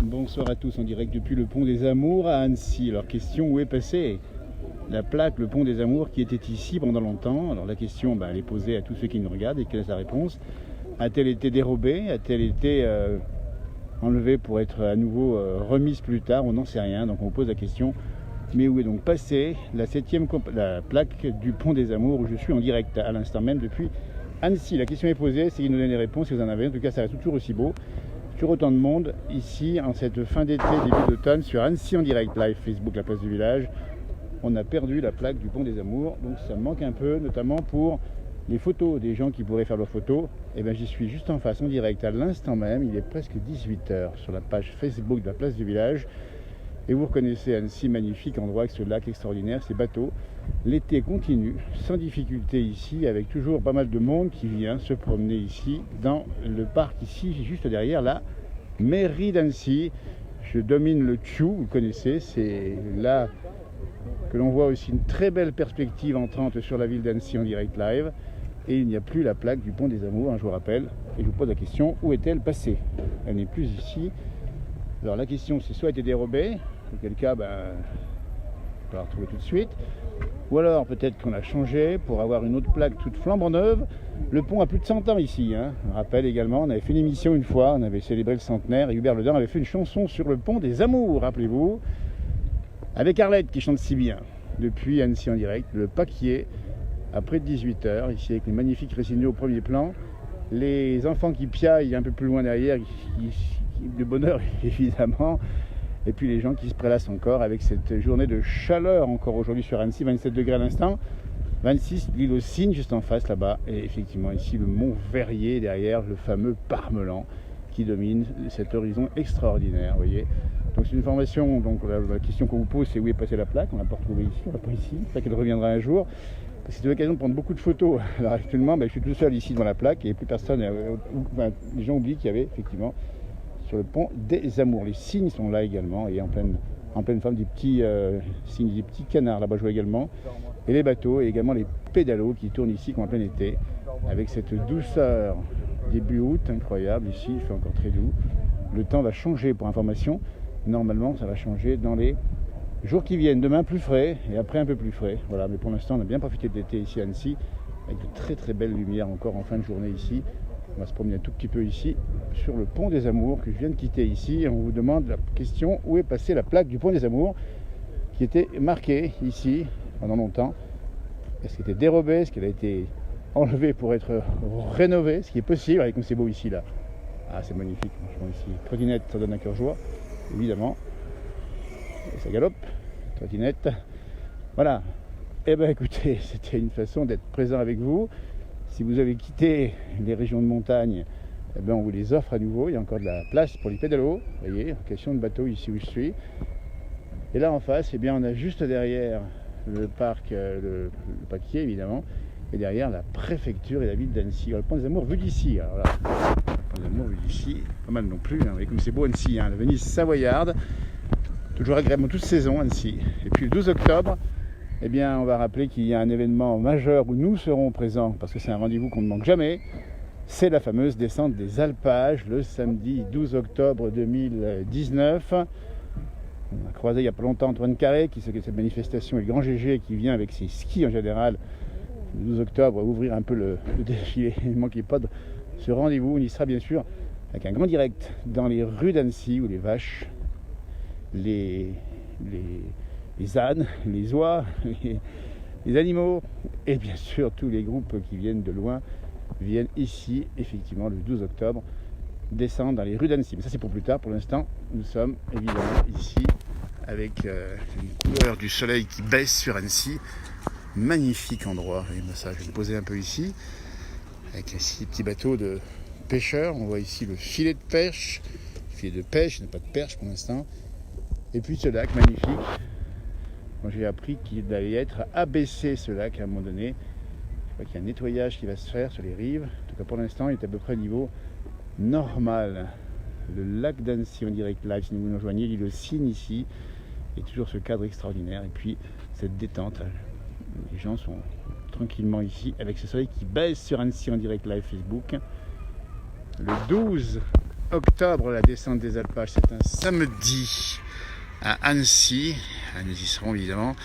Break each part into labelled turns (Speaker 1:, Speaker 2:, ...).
Speaker 1: Bonsoir à tous en direct depuis le pont des Amours à Annecy. Alors question, où est passée la plaque, le pont des Amours qui était ici pendant longtemps? Alors la question, elle est posée à tous ceux qui nous regardent et qui laissent la réponse. A-t-elle été dérobée? A-t-elle été enlevée pour être à nouveau remise plus tard? On n'en sait rien, donc on vous pose la question. Mais où est donc passée la plaque du pont des Amours où je suis en direct à l'instant même depuis Annecy? La question est posée, c'est qu'il nous donne les réponses si vous en avez. En tout cas, ça reste toujours aussi beau. Sur autant de monde ici en cette fin d'été, début d'automne sur Annecy en direct live Facebook, la place du village. On a perdu la plaque du pont des Amours, donc ça me manque un peu, notamment pour les photos des gens qui pourraient faire leurs photos. Et bien j'y suis juste en face en direct à l'instant même, il est presque 18h sur la page Facebook de la place du village. Et vous reconnaissez Annecy, magnifique endroit avec ce lac extraordinaire, ces bateaux. L'été continue sans difficulté ici, avec toujours pas mal de monde qui vient se promener ici dans le parc, ici juste derrière la mairie d'Annecy. Je domine le Tchou, vous le connaissez, c'est là que l'on voit aussi une très belle perspective entrante sur la ville d'Annecy en direct live. Et il n'y a plus la plaque du pont des Amours, je vous rappelle. Et je vous pose la question, où est-elle passée? Elle n'est plus ici. Alors la question, c'est soit elle a été dérobée, auquel cas, on va la retrouver tout de suite. Ou alors peut-être qu'on a changé pour avoir une autre plaque toute flambant neuve. Le pont a plus de 100 ans ici. Je rappelle également, on avait fait une émission une fois, on avait célébré le centenaire et Hubert Ledun avait fait une chanson sur le pont des Amours, rappelez-vous, avec Arlette qui chante si bien. Depuis Annecy en direct, le Paquier, à près de 18h, ici avec les magnifiques résignaux au premier plan. Les enfants qui piaillent un peu plus loin derrière, de bonheur évidemment. Et puis les gens qui se prélassent encore avec cette journée de chaleur encore aujourd'hui sur Annecy, 27 degrés à l'instant, 26 l'île aux Cygnes juste en face là-bas, et effectivement ici le mont Verrier derrière, le fameux Parmelan qui domine cet horizon extraordinaire, vous voyez. Donc c'est une formation, donc la question qu'on vous pose c'est où est passée la plaque, on l'a pas retrouvée ici, on l'a pas ici, c'est qu'elle reviendra un jour. C'est l'occasion de prendre beaucoup de photos. Alors actuellement je suis tout seul ici devant la plaque et plus personne, les gens oublient qu'il y avait effectivement sur le pont des Amours. Les cygnes sont là également et en pleine forme des petits cygnes, des petits canards là-bas je vois également. Et les bateaux et également les pédalos qui tournent ici comme en plein été avec cette douceur début août incroyable. Ici il fait encore très doux. Le temps va changer pour information. Normalement ça va changer dans les jours qui viennent. Demain plus frais et après un peu plus frais. Voilà, mais pour l'instant on a bien profité de l'été ici à Annecy avec de très très belles lumières encore en fin de journée ici. On va se promener un tout petit peu ici sur le pont des Amours que je viens de quitter ici. On vous demande la question, où est passée la plaque du pont des Amours qui était marquée ici pendant longtemps. Est-ce qu'elle était dérobée? Est-ce qu'elle a été enlevée pour être rénovée? Ce qui est possible, avec comme c'est beau ici là. Ah c'est magnifique, franchement ici. Trottinette, ça donne un cœur joie, évidemment. Et ça galope, trottinette. Voilà. Eh bien écoutez, c'était une façon d'être présent avec vous. Si vous avez quitté les régions de montagne, on vous les offre à nouveau. Il y a encore de la place pour les pédalos. Vous voyez, en question de bateau ici où je suis. Et là en face, on a juste derrière le parc, le Paquier évidemment, et derrière la préfecture et la ville d'Annecy. Le pont des Amours vu d'ici. Alors là, le pont des Amours vu d'ici, pas mal non plus. Vous voyez comme c'est beau Annecy, la Venise savoyarde. Toujours agréable toute saison Annecy. Et puis le 12 octobre, on va rappeler qu'il y a un événement majeur où nous serons présents, parce que c'est un rendez-vous qu'on ne manque jamais. C'est la fameuse descente des alpages, le samedi 12 octobre 2019. On a croisé il n'y a pas longtemps Antoine Carré, qui s'occupe de cette manifestation, et le grand GG qui vient avec ses skis en général, le 12 octobre, ouvrir un peu le défilé. Il ne manquait pas de ce rendez-vous. On y sera bien sûr avec un grand direct dans les rues d'Annecy, où les vaches, les ânes, les oies, les animaux et bien sûr tous les groupes qui viennent de loin viennent ici, effectivement, le 12 octobre, descendre dans les rues d'Annecy. Mais ça c'est pour plus tard. Pour l'instant, nous sommes évidemment ici avec une couleur du soleil qui baisse sur Annecy. Magnifique endroit. Et ça, je vais me poser un peu ici avec ces petits bateaux de pêcheurs. On voit ici le filet de pêche, il n'y a pas de perche pour l'instant. Et puis ce lac magnifique. Moi j'ai appris qu'il allait être abaissé ce lac à un moment donné. Je crois qu'il y a un nettoyage qui va se faire sur les rives. En tout cas pour l'instant il est à peu près au niveau normal. Le lac d'Annecy en direct live, si vous nous rejoignez, l'île aux Cygnes ici. Et toujours ce cadre extraordinaire. Et puis cette détente. Les gens sont tranquillement ici avec ce soleil qui baisse sur Annecy en direct live Facebook. Le 12 octobre, la descente des alpages. C'est un samedi à Annecy. Nous y serons évidemment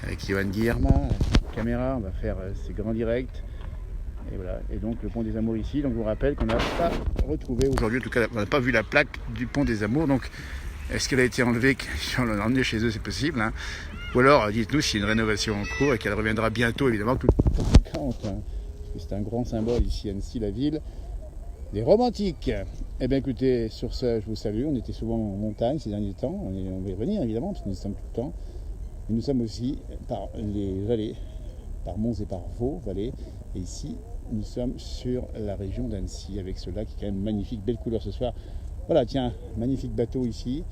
Speaker 1: avec Johan Guillermin, la caméra. On va faire ces grands directs. Et voilà. Et donc le pont des Amours ici. Donc je vous rappelle qu'on n'a pas retrouvé aujourd'hui, en tout cas on n'a pas vu la plaque du pont des Amours. Donc est-ce qu'elle a été enlevée? Si on l'a emmenée chez eux, c'est possible. Hein. Ou alors dites-nous s'il y a une rénovation en cours et qu'elle reviendra bientôt, évidemment. Tout compte, hein. C'est un grand symbole ici, Annecy, la ville des romantiques. Eh bien écoutez, sur ce, je vous salue. On était souvent en montagne ces derniers temps. On va y revenir évidemment, parce que nous sommes tout le temps. Et nous sommes aussi par les vallées, par Mons et par Vaux, vallées. Et ici, nous sommes sur la région d'Annecy, avec ce lac qui est quand même magnifique, belle couleur ce soir. Voilà, tiens, magnifique bateau ici,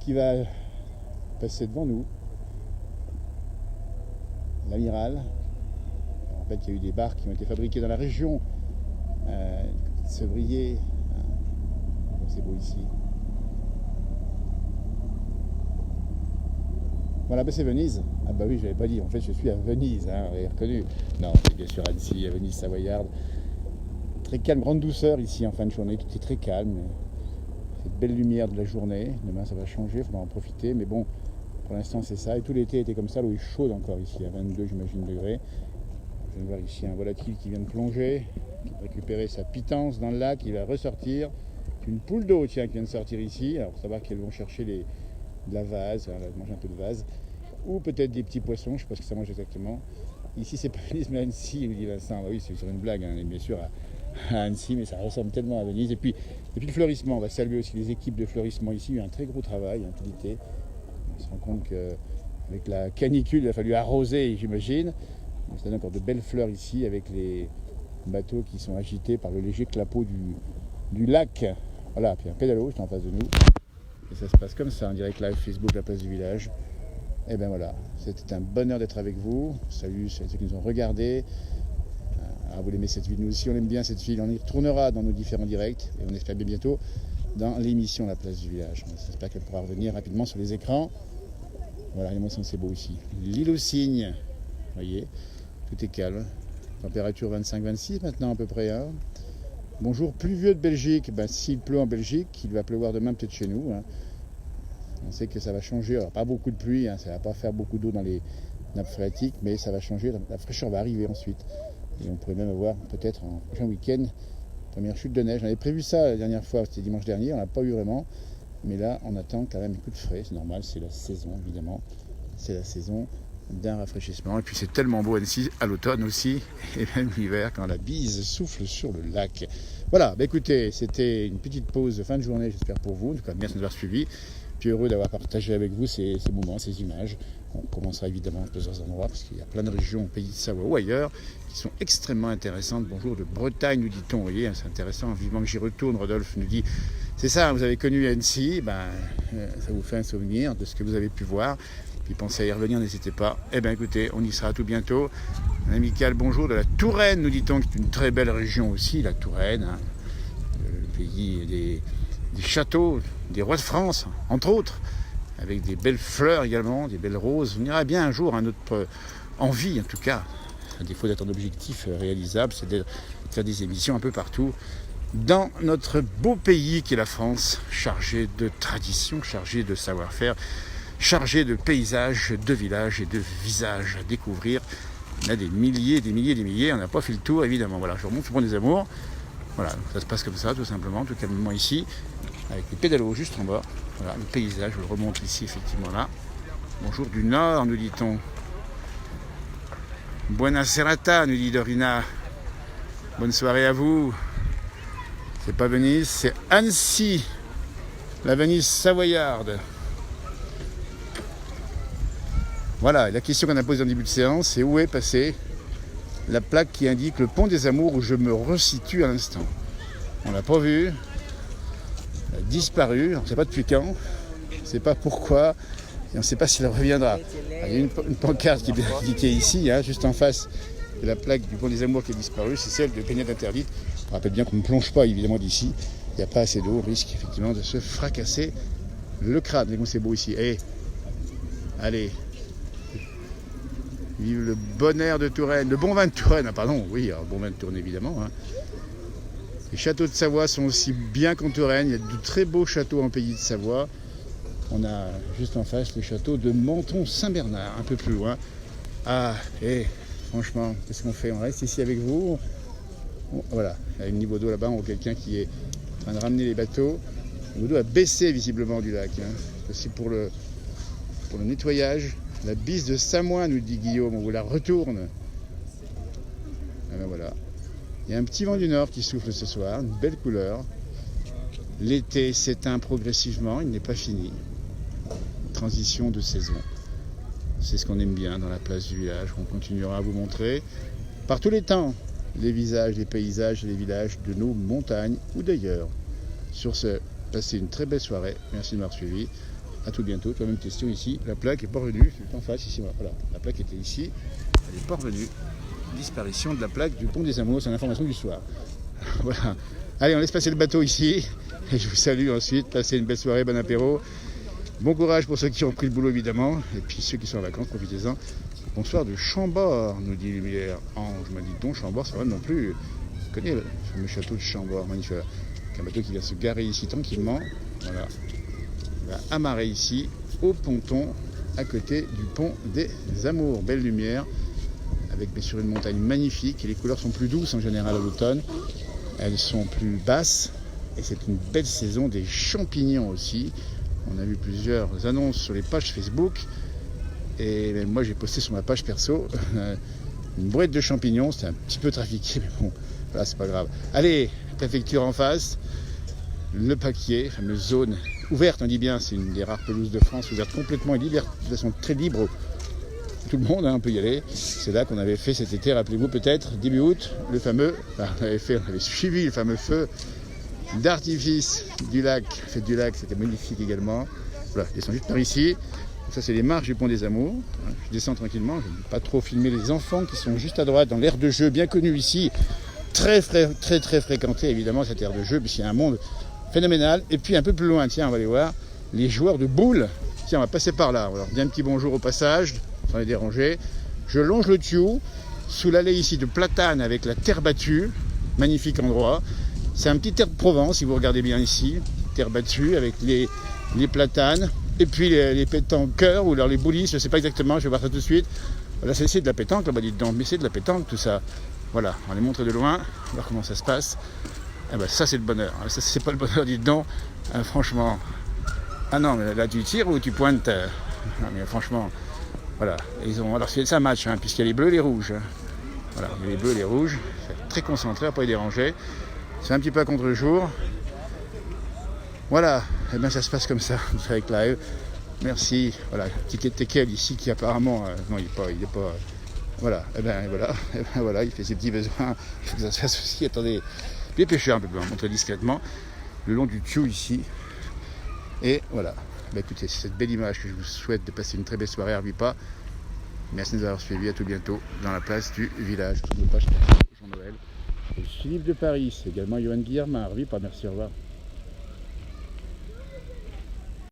Speaker 1: qui va passer devant nous. L'amiral. Je rappelle qu'il y a eu des barques qui ont été fabriquées dans la région. Sevrier, c'est beau ici. Voilà, ben c'est Venise. Ah bah oui, je l'avais pas dit. En fait, je suis à Venise, hein, vous avez reconnu. Non, c'est bien sûr Annecy, à Venise, Savoyarde. Très calme, grande douceur ici en fin de journée. Tout est très calme. Cette belle lumière de la journée. Demain, ça va changer, il faudra en profiter. Mais bon, pour l'instant, c'est ça. Et tout l'été était comme ça. L'eau est chaude encore ici, à 22, j'imagine, degrés. Je viens de voir ici un volatile qui vient de plonger, qui va récupérer sa pitance dans le lac, il va ressortir. C'est une poule d'eau, tiens, qui vient de sortir ici. Alors, pour savoir qu'elles vont chercher de la vase, elle va manger un peu de vase, ou peut-être des petits poissons, je ne sais pas ce que ça mange exactement. Ici, c'est pas Venise, mais Annecy, nous dit Vincent. Bah oui, c'est sur une blague, hein, bien sûr, à Annecy, mais ça ressemble tellement à Venise. Et puis le fleurissement, on va saluer aussi les équipes de fleurissement ici. Il y a eu un très gros travail, tout l'été. On se rend compte qu'avec la canicule, il a fallu arroser, j'imagine. C'est encore de belles fleurs ici avec les bateaux qui sont agités par le léger clapot du lac. Voilà, puis un pédalo juste en face de nous. Et ça se passe comme ça, en direct live Facebook, la place du village. Et bien voilà, c'était un bonheur d'être avec vous. Salut ceux qui nous ont regardés. Vous aimez cette ville, nous aussi on aime bien cette ville. On y retournera dans nos différents directs et on espère bien bientôt dans l'émission La place du village. On espère qu'elle pourra revenir rapidement sur les écrans. Voilà, l'émotion c'est beau ici. L'île aux cygnes, vous voyez. Tout est calme. Température 25-26 maintenant à peu près. Hein. Bonjour pluvieux de Belgique. Ben, s'il pleut en Belgique, il va pleuvoir demain peut-être chez nous. Hein. On sait que ça va changer. Alors, pas beaucoup de pluie, hein. Ça ne va pas faire beaucoup d'eau dans les nappes phréatiques, mais ça va changer. La fraîcheur va arriver ensuite. Et on pourrait même avoir peut-être en prochain week-end première chute de neige. On avait prévu ça la dernière fois, c'était dimanche dernier. On n'a pas eu vraiment. Mais là, on attend quand même un coup de frais. C'est normal, c'est la saison évidemment. C'est la saison d'un rafraîchissement. Et puis c'est tellement beau Annecy à l'automne aussi, et même l'hiver quand la bise souffle sur le lac. Voilà, bah écoutez, c'était une petite pause de fin de journée, j'espère pour vous. En tout cas, merci de nous avoir suivis. Puis heureux d'avoir partagé avec vous ces moments, ces images. On commencera évidemment à plusieurs endroits, parce qu'il y a plein de régions au pays de Savoie ou ailleurs qui sont extrêmement intéressantes. Bonjour de Bretagne, nous dit-on. Vous voyez, c'est intéressant, vivement que j'y retourne. Rodolphe nous dit, c'est ça, vous avez connu Annecy, ben, ça vous fait un souvenir de ce que vous avez pu voir. Puis pensez à y revenir, n'hésitez pas. Eh bien écoutez, on y sera tout bientôt. Un amical bonjour de la Touraine, nous dit-on, qui est une très belle région aussi, la Touraine. Hein. Le pays des châteaux, des rois de France, entre autres, avec des belles fleurs également, des belles roses. On ira bien un jour à notre envie, en tout cas, à défaut d'être un objectif réalisable, c'est de faire des émissions un peu partout dans notre beau pays qui est la France, chargé de traditions, chargé de savoir-faire, chargé de paysages, de villages et de visages à découvrir. On a des milliers, on n'a pas fait le tour évidemment. Voilà, je remonte le pont des Amours. Voilà, ça se passe comme ça tout simplement, tout calmement ici, avec les pédalos juste en bas. Voilà, le paysage, je le remonte ici effectivement là. Bonjour du Nord, nous dit-on. Buona serata, nous dit Dorina. Bonne soirée à vous. C'est pas Venise, c'est Annecy, la Venise savoyarde. Voilà, la question qu'on a posée en début de séance, c'est où est passée la plaque qui indique le pont des Amours où je me resitue à l'instant. On l'a pas vu, elle a disparu, on ne sait pas depuis quand, on ne sait pas pourquoi, et on ne sait pas si elle reviendra. Alors, il y a une pancarte qui est indiquée ici, hein, juste en face de la plaque du pont des Amours qui a disparu, c'est celle de baignade interdite. On rappelle bien qu'on ne plonge pas évidemment d'ici, il n'y a pas assez d'eau, on risque effectivement de se fracasser le crâne. Mais bon, c'est beau ici. Allez. Vive le bon air de Touraine, le bon vin de Touraine, ah pardon, oui, alors, bon vin de Touraine évidemment. Hein. Les châteaux de Savoie sont aussi bien qu'en Touraine. Il y a de très beaux châteaux en pays de Savoie. On a juste en face le château de Menton-Saint-Bernard, un peu plus loin. Ah, et franchement, qu'est-ce qu'on fait? On reste ici avec vous. Voilà, il y a un niveau d'eau là-bas, on voit quelqu'un qui est en train de ramener les bateaux. Le niveau d'eau a baissé visiblement du lac. Aussi pour le nettoyage. La bise de Samoin, nous dit Guillaume, on vous la retourne. Ah ben voilà. Il y a un petit vent du nord qui souffle ce soir, une belle couleur. L'été s'éteint progressivement, il n'est pas fini. Transition de saison. C'est ce qu'on aime bien dans la place du village. On continuera à vous montrer par tous les temps les visages, les paysages et les villages de nos montagnes ou d'ailleurs. Sur ce, passez une très belle soirée. Merci de m'avoir suivi. A tout bientôt. La même question ici. La plaque est pas revenue. C'est en face ici. Voilà. La plaque était ici. Elle n'est pas revenue. Disparition de la plaque du pont des Amours. C'est l'information du soir. Voilà. Allez, on laisse passer le bateau ici. Et je vous salue ensuite. Passez une belle soirée, bon apéro. Bon courage pour ceux qui ont pris le boulot évidemment. Et puis ceux qui sont en vacances, profitez-en. Bonsoir de Chambord, nous dit Lumière. Ange m'a dit donc Chambord, c'est vrai non plus. Vous connaissez le fameux château de Chambord, magnifique. Un bateau qui vient se garer ici tranquillement. Voilà. Il va amarrer ici au ponton à côté du pont des Amours. Belle lumière avec bien sûr une montagne magnifique et les couleurs sont plus douces en général à l'automne. Elles sont plus basses et c'est une belle saison des champignons aussi. On a vu plusieurs annonces sur les pages Facebook et moi j'ai posté sur ma page perso une brouette de champignons. C'était un petit peu trafiqué mais bon, voilà, c'est pas grave. Allez, préfecture en face, le Paquier, fameuse zone ouverte, on dit bien, c'est une des rares pelouses de France ouverte complètement et libre, de façon très libre. Tout le monde on peut y aller. C'est là qu'on avait fait cet été, rappelez-vous peut-être, début août, le fameux, on avait suivi le fameux feu d'artifice du lac, fête du lac, c'était magnifique également. Voilà, je descends juste par ici. Ça c'est les marches du pont des Amours. Je descends tranquillement, je ne vais pas trop filmer les enfants qui sont juste à droite dans l'aire de jeu bien connu ici. Très fréquenté évidemment cette aire de jeu, puisqu'il y a un monde phénoménal. Et puis un peu plus loin, tiens, on va aller voir les joueurs de boules. Tiens, on va passer par là. On va leur dire un petit bonjour au passage, sans les déranger. Je longe le tuyau sous l'allée ici de platane avec la terre battue. Magnifique endroit. C'est un petit terre de Provence, si vous regardez bien ici. Terre battue avec les platanes. Et puis les pétanqueurs ou alors les boulistes, je ne sais pas exactement, je vais voir ça tout de suite. Là, c'est de la pétanque, là-bas, dites donc. Mais c'est de la pétanque, tout ça. Voilà, on va les montrer de loin, on va voir comment ça se passe. Eh ben, ça, c'est le bonheur. Ça, c'est pas le bonheur, dites donc. Franchement. Ah non, mais là, tu tires ou tu pointes. Non, mais franchement, voilà. Alors, c'est un match, puisqu'il y a les bleus et les rouges. Voilà, il y a les bleus et les rouges. C'est très concentré, à ne pas les déranger. C'est un petit peu à contre-jour. Voilà, et bien ça se passe comme ça, avec live. Merci. Voilà, Ticket Tekel ici qui apparemment. Non, il est pas. Voilà, et ben voilà, il fait ses petits besoins. Il faut que ça se fasse aussi. Attendez, dépêchez un peu, on va montrer discrètement le long du tuyau ici. Et voilà. Ben écoutez, c'est cette belle image que je vous souhaite de passer une très belle soirée à Arvipa. Merci de nous avoir suivis, à tout bientôt dans la place du village. Jean-Noël. Philippe de Paris, également Johan Guillermin, Arvipa, merci, au revoir.